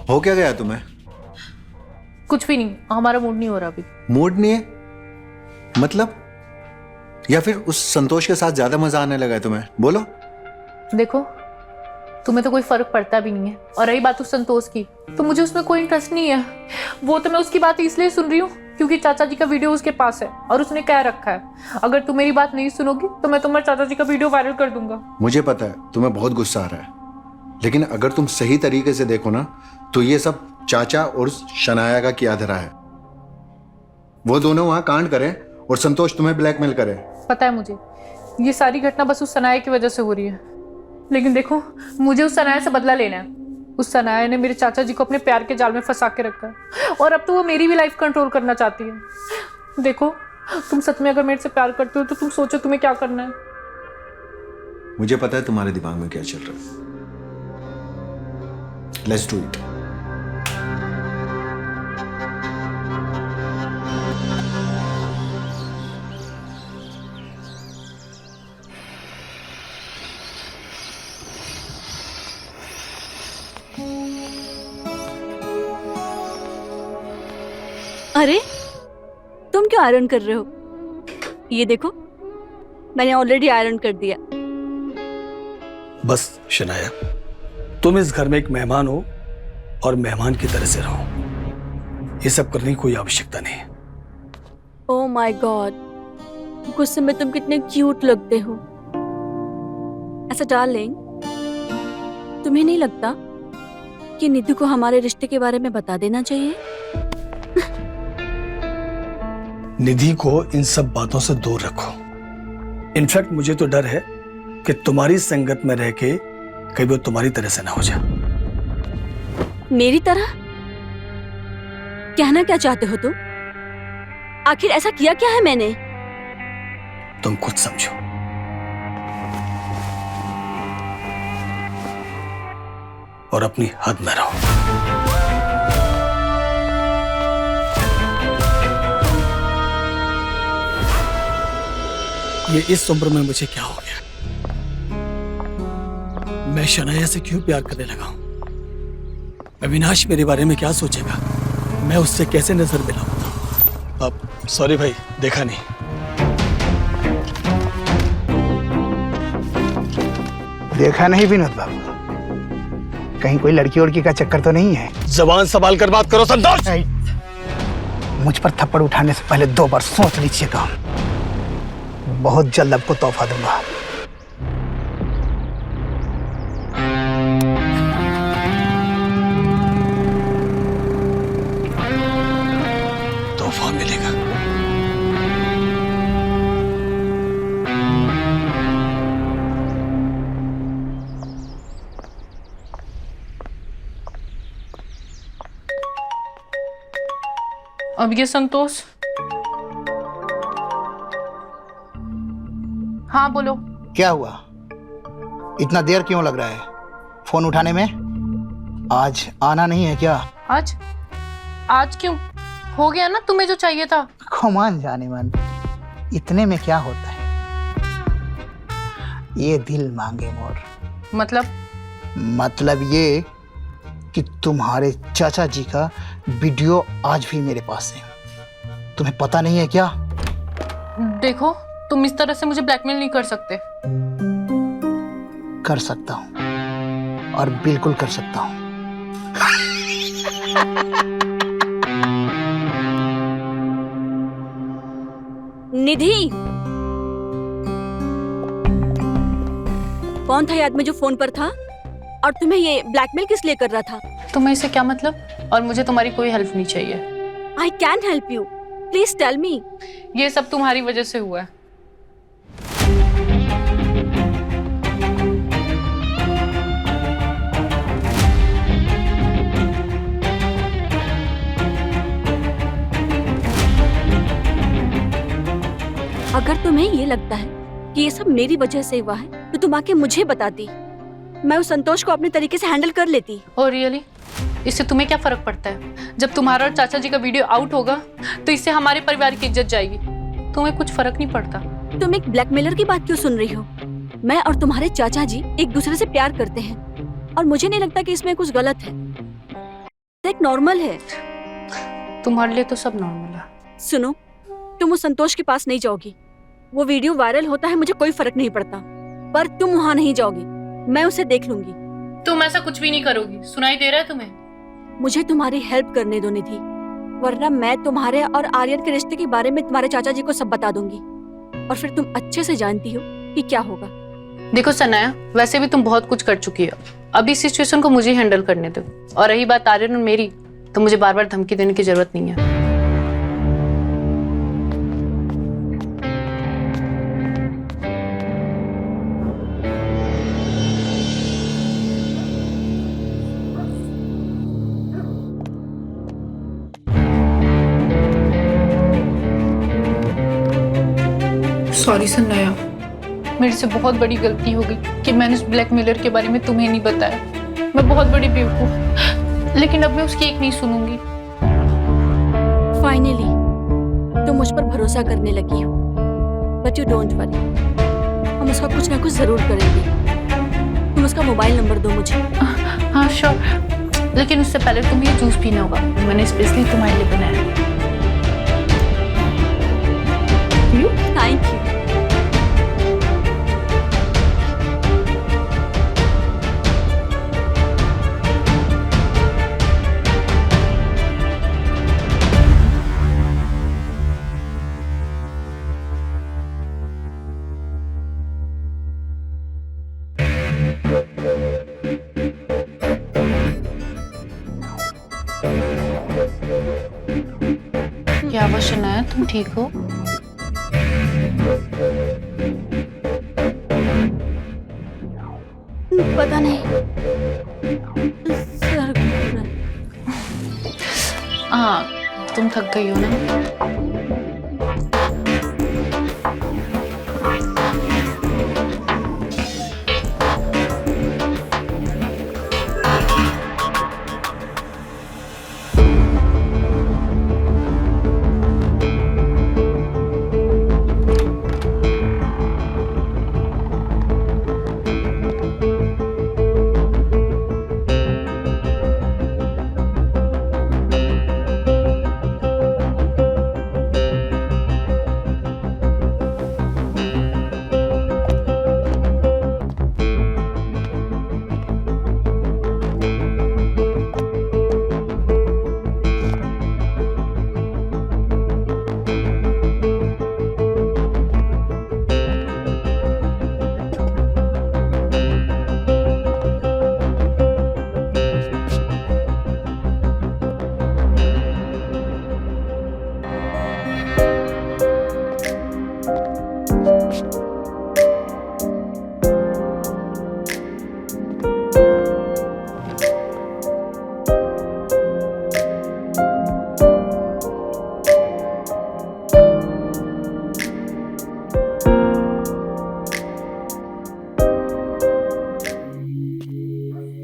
हो क्या गया तुम्हें? कुछ भी नहीं, हमारा मूड नहीं हो रहा अभी। मूड नहीं है मतलब? या फिर उस संतोष के साथ ज्यादा मजा आने लगा है तुम्हें? बोलो। देखो, तुम्हें तो कोई फर्क पड़ता भी नहीं है, और रही बात उस संतोष की, तो मुझे उसमें कोई इंटरेस्ट नहीं है। वो तो मैं उसकी बात इसलिए सुन रही हूँ क्योंकि चाचा जी का वीडियो उसके पास है और उसने कह रखा है अगर तुम मेरी बात नहीं सुनोगी तो मैं तुम्हारे चाचा जी का वीडियो वायरल कर दूंगा। मुझे पता है तुम्हें बहुत गुस्सा आ रहा है, लेकिन अगर तुम सही तरीके से देखो ना तो ये सब चाचा और शनाया का किया धरा है। वो दोनों वहां कांड करें और संतोष तुम्हें ब्लैकमेल करे। पता है मुझे, ये सारी घटना बस उस सनाया की वजह से हो रही है, लेकिन देखो मुझे उस सनाया से बदला लेना है। उस सनाया ने मेरे चाचा जी को अपने प्यार के जाल में फंसा के रखा है और अब तो वो मेरी भी लाइफ कंट्रोल करना चाहती है। देखो, तुम सच में अगर मेरे से प्यार करते हो तो तुम सोचो तुम्हें क्या करना है। मुझे पता है तुम्हारे दिमाग में क्या चल रहा है। Let's do it. अरे तुम क्यों आयरन कर रहे हो? ये देखो, मैंने ऑलरेडी आयरन कर दिया। बस शनाया, तुम इस घर में एक मेहमान हो और मेहमान की तरह से रहो। ये सब करने की कोई आवश्यकता नहीं है। ओह माय गॉड, गुस्से में तुम कितने क्यूट लगते हो। ऐसा डार्लिंग, तुम्हें नहीं लगता कि निधि को हमारे रिश्ते के बारे में बता देना चाहिए? निधि को इन सब बातों से दूर रखो। इनफैक्ट मुझे तो डर है कि तुम्हारी संगत में रह के कहीं वो तुम्हारी तरह से ना हो जाए। मेरी तरह? कहना क्या चाहते हो तुम? आखिर ऐसा किया क्या है मैंने? तुम खुद समझो। और अपनी हद में रहो। ये इस उम्र में मुझे क्या हो गया? मैं शनाया से क्यों प्यार करने लगा हूं? अविनाश मेरे बारे में क्या सोचेगा? मैं उससे कैसे नजर मिलाऊं? अब सॉरी भाई, देखा नहीं। देखा नहीं विनोद बाबू? कहीं कोई लड़की उड़की का चक्कर तो नहीं है? जबान संभाल कर बात करो संतोष। मुझ पर थप्पड़ उठाने से पहले 2 बार सोच लीजिएगा। बहुत जल्द आपको तोहफा दूंगा। तोहफा मिलेगा। अब ये संतोष। हाँ बोलो। क्या हुआ? इतना देर क्यों लग रहा है फोन उठाने में? आज आना नहीं है क्या? आज क्यों? हो गया ना तुम्हें जो चाहिए था। कमान जाने मन, इतने में क्या होता है? ये दिल मांगे मोर। मतलब ये कि तुम्हारे चाचा जी का वीडियो आज भी मेरे पास है। तुम्हें पता नहीं है क्या? देखो, तुम इस तरह से मुझे ब्लैकमेल नहीं कर सकते। कर सकता हूं, और बिल्कुल कर सकता हूं। निधि, कौन था ये आदमी जो फोन पर था? और तुम्हें ये ब्लैकमेल किस लिए कर रहा था? तुम्हें इससे क्या मतलब? और मुझे तुम्हारी कोई हेल्प नहीं चाहिए। I can help you, please tell me. ये सब तुम्हारी वजह से हुआ है। अगर तुम्हें ये लगता है कि ये सब मेरी वजह से हुआ है तो तुम आके मुझे बताती, मैं उस संतोष को अपने तरीके से हैंडल कर लेती। और रियली, इससे तुम्हें क्या फर्क पड़ता है? जब तुम्हारा और चाचा जी का वीडियो आउट होगा तो इससे हमारे परिवार की इज्जत जाएगी। तुम्हें कुछ फर्क नहीं पड़ता। तुम एक ब्लैकमेलर की बात क्यों सुन रही हो? मैं और तुम्हारे चाचा जी एक दूसरे से प्यार करते हैं और मुझे नहीं लगता कि इसमें कुछ गलत है। एक नॉर्मल है। तुम्हारे लिए तो सब नॉर्मल है। सुनो, तुम उस संतोष के पास नहीं जाओगी। वो वीडियो वायरल होता है, मुझे कोई फर्क नहीं पड़ता, पर तुम वहां नहीं जाओगी। मैं उसे देख लूंगी। तुम ऐसा कुछ भी नहीं करोगी, सुनाई दे रहा है तुम्हें? मुझे तुम्हारी हेल्प करने दो निधि, वरना मैं तुम्हारे और आर्यन के रिश्ते के बारे में तुम्हारे चाचा जी को सब बता दूंगी, और फिर तुम अच्छे से जानती हो कि क्या होगा। देखो सनाया, वैसे भी तुम बहुत कुछ कर चुकी हो, अभी सिचुएशन को मुझे हैंडल करने दो। और रही बात आर्यन और मेरी, तो मुझे बार बार धमकी देने की जरूरत नहीं है। सॉरी सनाया, मेरे से बहुत बड़ी गलती हो गई कि मैंने उस ब्लैकमेलर के बारे में तुम्हें नहीं बताया। मैं बहुत बड़ी बेवकूफ, लेकिन अब मैं उसकी एक नहीं सुनूंगी। फाइनली तुम मुझ पर भरोसा करने लगी हो, बट यू डोंट वरी, हम उसका कुछ ना कुछ जरूर करेंगे। तुम उसका मोबाइल नंबर दो मुझे। हाँ श्योर, लेकिन उससे पहले तुम्हें ये जूस पीना होगा, मैंने स्पेशली तुम्हारे लिए बनाया है। Thank you. क्या हुआ शनाया, तुम ठीक हो? पता नहीं, सर घूम रहा है। हाँ, तुम थक गई हो ना।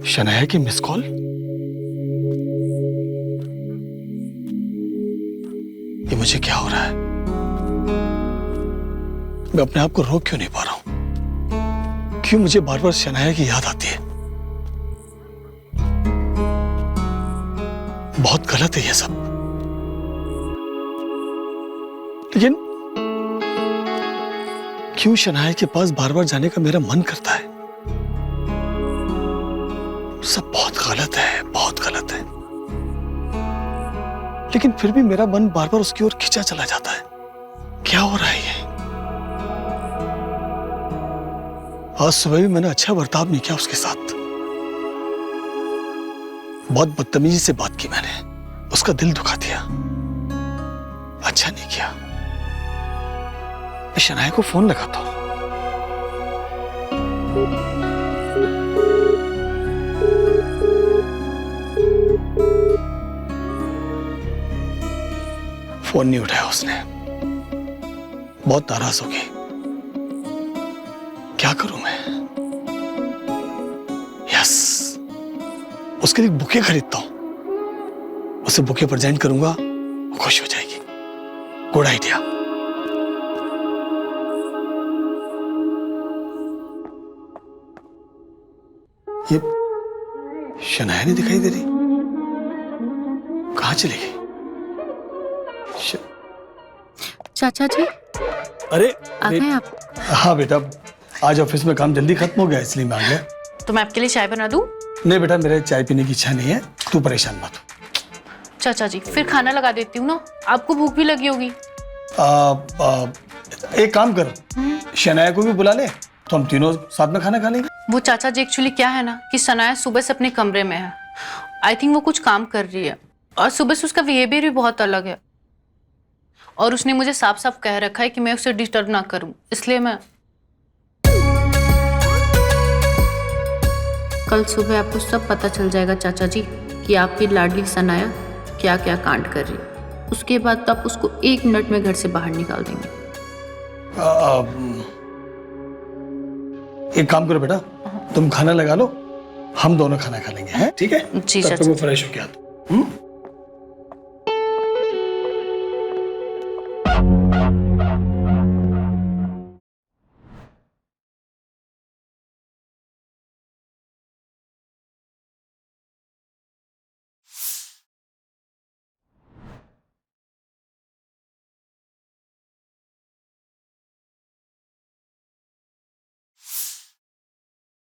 शनाया की मिस कॉल? ये मुझे क्या हो रहा है? मैं अपने आप को रोक क्यों नहीं पा रहा हूं? क्यों मुझे बार बार शनाया की याद आती है? बहुत गलत है ये सब, लेकिन क्यों शनाया के पास बार बार जाने का मेरा मन करता है? सब बहुत गलत है, बहुत गलत है, लेकिन फिर भी मेरा मन बार बार उसकी ओर खिंचा चला जाता है। क्या हो रहा है ये? आज सुबह भी मैंने अच्छा बर्ताव नहीं किया उसके साथ, बहुत बदतमीजी से बात की मैंने, उसका दिल दुखा दिया, अच्छा नहीं किया। मैं शनाया को फोन लगाता हूं। फोन नहीं उठाया उसने, बहुत नाराज हो गई। क्या करूं मैं? यस, उसके लिए बुके खरीदता हूं, उसे बुके प्रेजेंट करूंगा, वो खुश हो जाएगी। Good idea. ये शनाया नहीं दिखाई दे रही। कहाँ चली गई? चाचा जी अरे आ गए आप? हाँ बेटा, आज ऑफिस में काम जल्दी खत्म हो गया इसलिए मैं आ गया। तो मैं आपके लिए चाय बना दूं? नहीं बेटा, मेरे चाय पीने की इच्छा नहीं है, तू परेशान मत हो। चाचा जी फिर खाना लगा देती हूँ ना, आपको भूख भी लगी होगी। एक काम कर, शनाया को भी बुला ले तो हम तीनों साथ में खाना खा लेंगे। वो चाचा जी एक्चुअली क्या है ना कि सनाया सुबह से अपने कमरे में है। आई थिंक वो कुछ काम कर रही है और सुबह से उसका बिहेवियर भी बहुत अलग है और उसने मुझे साफ साफ कह रखा है कि मैं उसे डिस्टर्ब ना करूं, इसलिए मैं कल सुबह आपको सब पता चल जाएगा चाचा जी कि आपकी लाडली सनाया क्या क्या कांड कर रही है। उसके बाद तो आप उसको 1 मिनट में घर से बाहर निकाल देंगे। एक काम करो बेटा, तुम खाना लगा लो, हम दोनों खाना खा लेंगे, हैं? ठीक है? जी तब चाचा। तक मैं फ्रेश होके आता हूं।